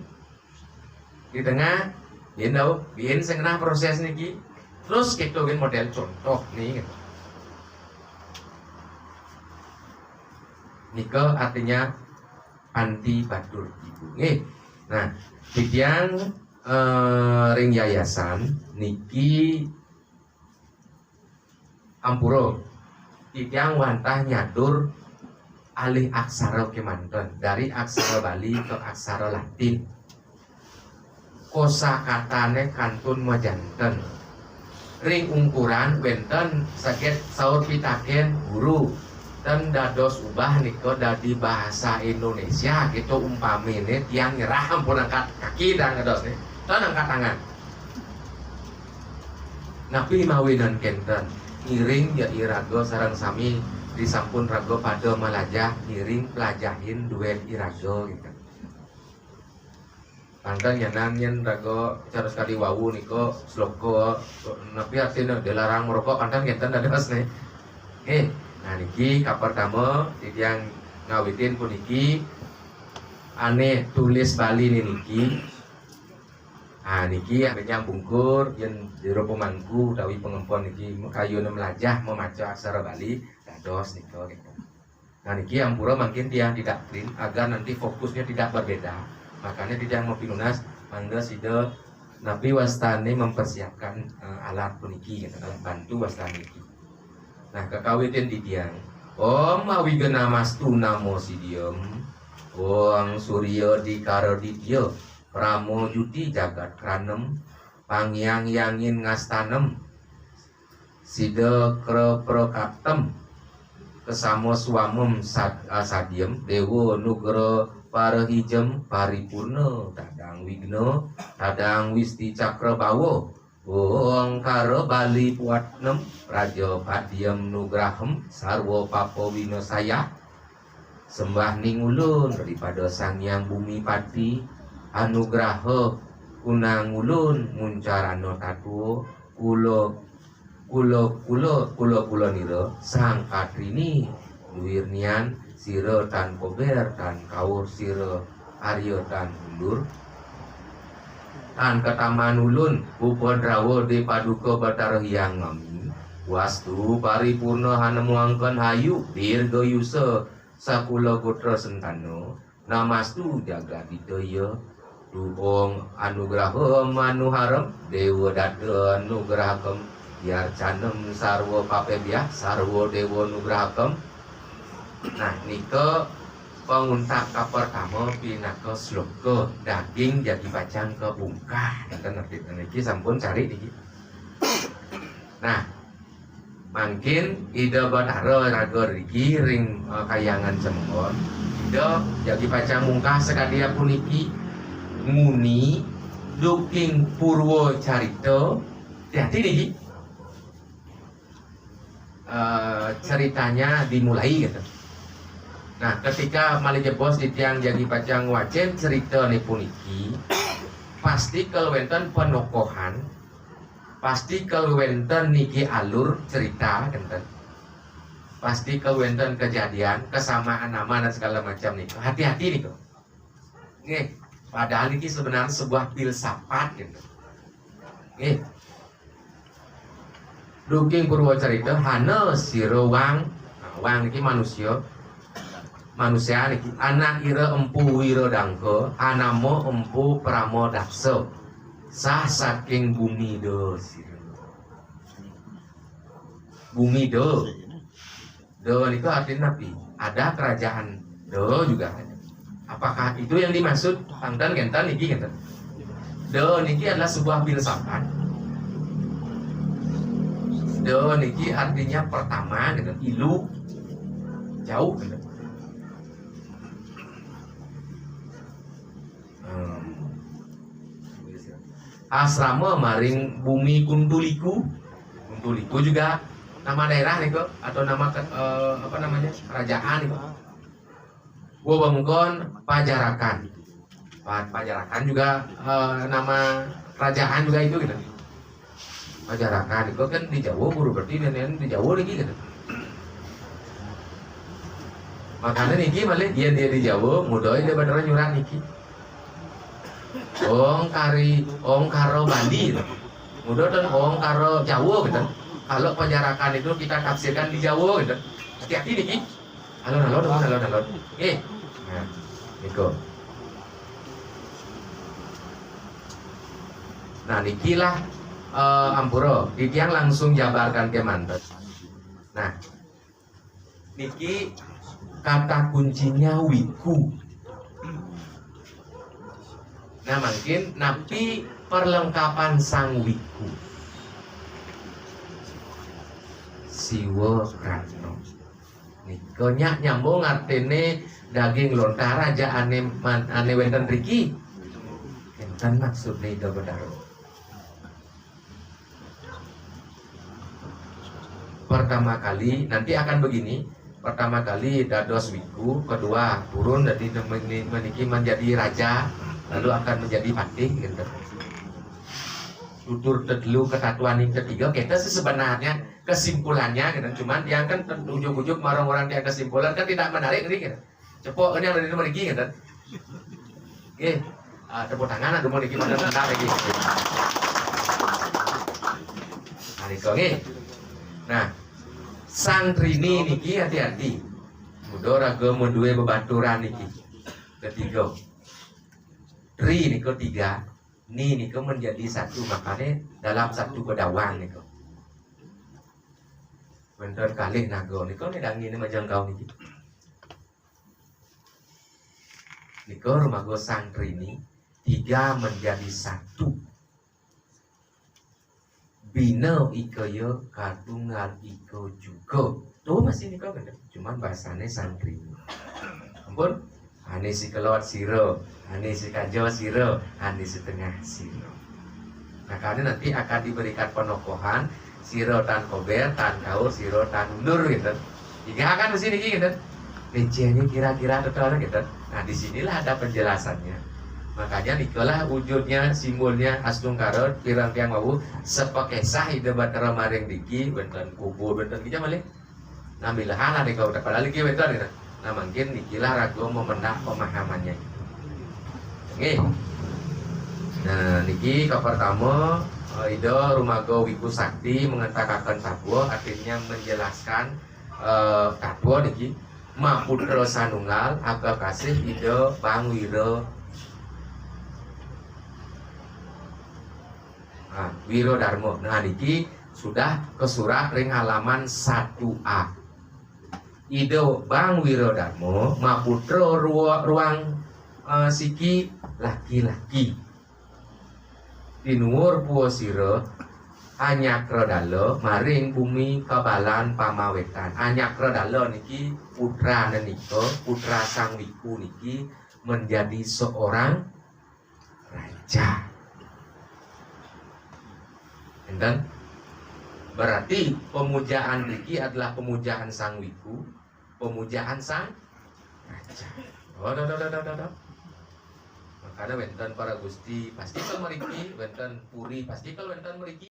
Di tengah biyen dau biyen sing ngena proses niki. Terus gitu kan model contoh nih gitu. Niko artinya Panti batur ibu. Nah, titiang ring yayasan niki ampuro titiang wantah nyadur alih aksara kemanten dari aksara Bali ke aksara Latin. Kosakatane kantun majanten. Ring ungkuran wenten saged saur pitaken guru dan dados ubah niko dadi bahasa Indonesia gitu umpamine tiang nyerah ampun angkat kaki dan ngados nih dan angkat tangan. Napi mawinan kenten ngiring ya irago sareng sami disampun rago pada melajah ngiring pelajahin duet irago gitu. Pangkan nyanangin rago cara sekali wawu niko sloko napi artinya dilarang merokok pangkan kenten dados nih. Nah niki pertama yang ngawitin puniki ane tulis Bali niki. Nah niki yang bungkur yang jero pemangku utawi pengempon niki kayune melajah memaca aksara Bali dados nika gitu. Nah niki ampura mungkin dia didaktrin agar nanti fokusnya tidak berbeda. Makanya tidak mau pinunas mangga sida napi wastane mempersiapkan alat puniki gitu, alat bantu wastane niki. Nah kekawitin di tiang Om awigena mastu namo sidiem Om surya dikaroditya Pramo Yudi jagat kranem pangyang yangin ngastanem sida kreprekaptem kesamo swamem sadiem dewa nugra parahijem paripurna tadang wigna tadang wisti cakra bawa Ongkara Bali puatnem raja padiem nugrahem sarwa papa winosaya sembah ning ulun daripada sang yang bumi pati anugraha kunang ulun muncarano tatu kula nira sang katrini duwirnian sira tan kober tan kaur sira arya tan mundur tan ketaman ulun upadrawa de paduka Bathara Hyang Ngami wastu paripurna hanemu angken hayu dirga yusa sakula gotra sentana namastu jagadidaya Duhong anugraha manuharem dewa dada anugrahakam yarcanem sarwa papebyah sarwa dewa nugrahakam. Nah nika penguntak pertama pinaka sloka daging jadi bacang kebungkah dan niki sampun cari niki. Nah mungkin ida Bathara raga rigi ring kayangan cemon ida jadi bacang mungkah sekadia puniki muni duking purwo carita hati niki ceritanya dimulai gitu. Nah ketika malijebos ditiang jadi pacang wacen cerita nih puniki pasti kelwenten penokohan pasti kelwenten niki alur cerita genten pasti kelwenten kejadian kesamaan nama dan segala macam nih hati-hati nih kok nih. Padahal ini sebenarnya sebuah filsafat gitu. Duking Purwocarita hana sira wang ini manusia niki anak ira empu wiradangka anamo empu pramodaksa sah saking bumi do sira. Bumi do niku artinya napi ada kerajaan do juga. Apakah itu yang dimaksud? Tangtan gentan niki gentan. Do niki adalah sebuah filsafat. Do niki artinya pertama gitu, ilu jauh gitu. Asrama maring bumi Kuntuliku. Kuntuliku juga nama daerah nih kok atau nama apa namanya kerajaan nih kok. Gua bangun Pajarakan. Pajarakan juga nama kerajaan juga itu gitu. Pajarakan itu kan di Jawa buru berarti di Jawa lagi gitu. Makanya niki malah dia di Jawa mudoi dia Bathara nyurat niki. Ong karo Bali gitu. Mudah dan ong karo Jawa gitu. Kalau Pajarakan itu kita tafsirkan di Jawa gitu. Hati-hati niki. Halo. Nah, niko. Nah, nikilah ampuro, ditiang langsung jabarkan ke mantet. Nah, niki kata kuncinya wiku. Nah, mungkin napi perlengkapan sang wiku. Siwa Ratno. Niko nyambung artine daging lontar aja ane wenten riki. Enten maksudnya itu benar. Pertama kali nanti akan begini. Pertama kali dados wiku, kedua turun dari meniki menjadi raja, lalu akan menjadi patih gitu. Tutur tedlu ketatuan yang ketiga kita sih sebenarnya kesimpulannya gitu. Cuman dia kan ujuk-ujuk orang-orang yang kesimpulan kan tidak menarik gitu. Cepok ini yang dari mereka gitu. Oke, tepuk tangan ada mau gimana bentar lagi. Nah, santrini niki hati-hati. Mudah raga mendue bebaturan niki. Ketiga. Tri niko tiga. Ni niko menjadi satu, makanya dalam satu pedawang niko. Bentar kali nago niko nedang ini majangkau niki. Niko rumah go santrini tiga menjadi satu. Bina iko yo kadungan iko juga. Tuh masih niko kan? Cuman bahasanya santri. Ampun, ane si kelewat siro, ane si kajo siro, ane si tengah siro. Nah karena nanti akan diberikan penokohan siro tan kober, tan kaul, siro tan nur gitu. Tiga kan di sini gitu. Rinciannya kira-kira totalnya gitu. Nah disinilah ada penjelasannya. Makanya nikolah wujudnya simbolnya astung karot pirang tiang wawu sepekesah ide batara maring diki benten kubur benten kita malih ngambil hana nih kau padahal iki betul gitu. Nah mungkin nikilah ragu memendah pemahamannya. Oke. Nah niki ke pertama ide rumago wiku sakti mengatakan tabwa artinya menjelaskan tabwa niki ma putra sanunggal aga kasih ide Bang Wiro Wiro Darmo. Nah niki sudah ke surat ring halaman 1A. Ido Bang Wiro Darmo maputro ruang siki laki-laki. Tinuwur puosiro anyakro dalo maring bumi kabalan pamawetan. Anyakro dalo niki putra neniko, putra sang wiku niki menjadi seorang raja. Dan berarti pemujaan Riki adalah pemujaan sang wiku, pemujaan sang raja. Makanya wenten para gusti pasti kalau meriki, wenten puri pasti kalau wenten meriki.